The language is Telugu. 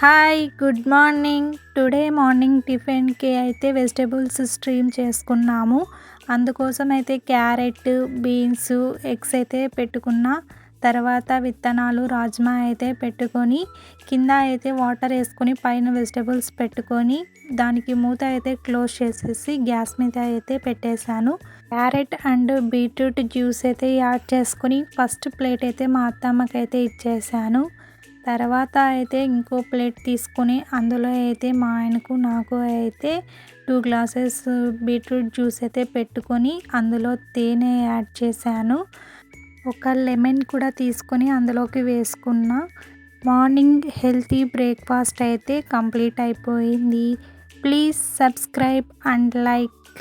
Hi good morning. Today morning టిఫిన్కి అయితే వెజిటేబుల్స్ స్ట్రీమ్ చేసుకున్నాము. అందుకోసం అయితే క్యారెట్, బీన్స్, ఎగ్స్ అయితే పెట్టుకున్నా. తర్వాత విత్తనాలు, రాజ్మా అయితే పెట్టుకొని కింద అయితే వాటర్ వేసుకొని పైన వెజిటేబుల్స్ పెట్టుకొని దానికి మూత అయితే క్లోజ్ చేసేసి గ్యాస్ మీద అయితే పెట్టేశాను. క్యారెట్ అండ్ బీట్రూట్ జ్యూస్ అయితే యాడ్ చేసుకొని ఫస్ట్ ప్లేట్ అయితే మా అత్తమ్మకైతే ఇచ్చేసాను. తర్వాత అయితే ఇంకో ప్లేట్ తీసుకొని అందులో అయితే మా ఆయనకు నాకు అయితే 2 గ్లాసెస్ బీట్రూట్ జ్యూస్ అయితే పెట్టుకొని అందులో తేనె యాడ్ చేశాను. ఒక లెమన్ కూడా తీసుకొని అందులోకి వేసుకున్న. మార్నింగ్ హెల్తీ బ్రేక్ఫాస్ట్ అయితే కంప్లీట్ అయిపోయింది. Please subscribe and like.